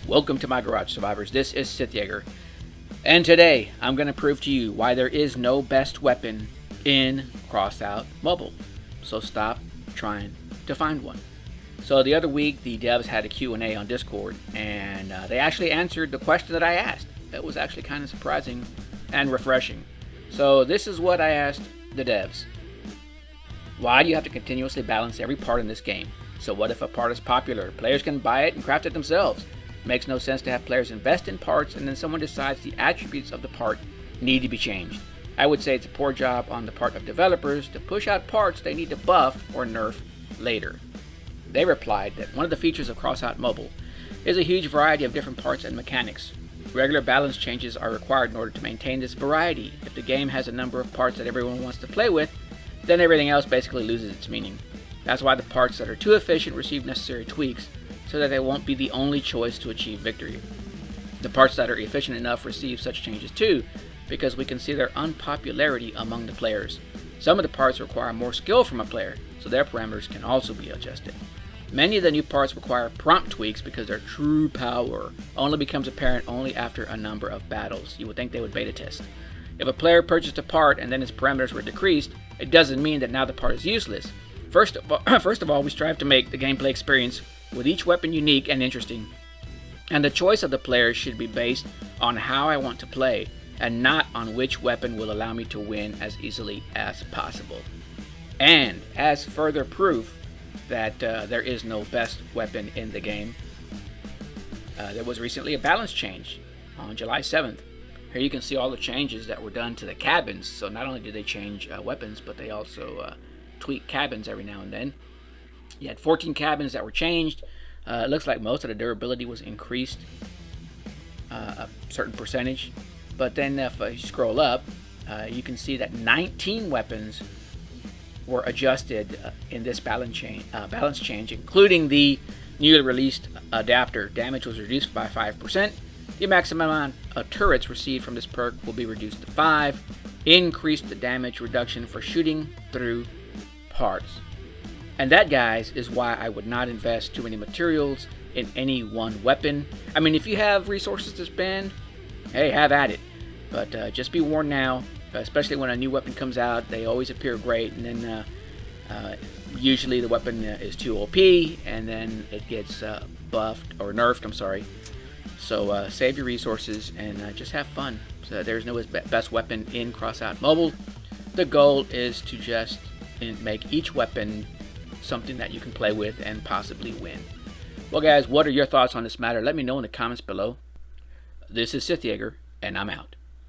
Welcome to my garage, survivors. This is SithJaeger, and today I'm going to prove to you why there is no best weapon in Crossout Mobile. So stop trying to find one. So the other week the devs had a Q&A on Discord, and they actually answered the question that I asked. It was actually kind of surprising and refreshing. So this is what I asked the devs. Why do you have to continuously balance every part in this game? So what if a part is popular? Players can buy it and craft it themselves. It makes no sense to have players invest in parts and then someone decides the attributes of the part need to be changed. I would say it's a poor job on the part of developers to push out parts they need to buff or nerf later. They replied that one of the features of Crossout Mobile is a huge variety of different parts and mechanics. Regular balance changes are required in order to maintain this variety. If the game has a number of parts that everyone wants to play with, then everything else basically loses its meaning. That's why the parts that are too efficient receive necessary tweaks, so that they won't be the only choice to achieve victory. The parts that are efficient enough receive such changes too, because we can see their unpopularity among the players. Some of the parts require more skill from a player, so their parameters can also be adjusted. Many of the new parts require prompt tweaks because their true power only becomes apparent only after a number of battles. You would think they would beta test. If a player purchased a part and then his parameters were decreased, it doesn't mean that now the part is useless. First of all, we strive to make the gameplay experience with each weapon unique and interesting. And the choice of the player should be based on how I want to play, and not on which weapon will allow me to win as easily as possible. And as further proof that there is no best weapon in the game, there was recently a balance change on July 7th. Here you can see all the changes that were done to the cabins. So not only did they change weapons, but they also tweak cabins every now and then. You had 14 cabins that were changed. It looks like most of the durability was increased a certain percentage. But then if you scroll up, you can see that 19 weapons were adjusted in this balance change, including the newly released adapter. Damage was reduced by 5%. The maximum amount of turrets received from this perk will be reduced to 5. Increased the damage reduction for shooting through parts. And that, guys, is why I would not invest too many materials in any one weapon. I mean, if you have resources to spend, hey, have at it. But just be warned now, especially when a new weapon comes out, they always appear great, and then usually the weapon is too OP, and then it gets buffed, or nerfed, I'm sorry. So save your resources and just have fun. So there's no best weapon in Crossout Mobile. The goal is to just make each weapon something that you can play with and possibly win. Well, guys, what are your thoughts on this matter? Let me know in the comments below. This is SithJaeger, and I'm out.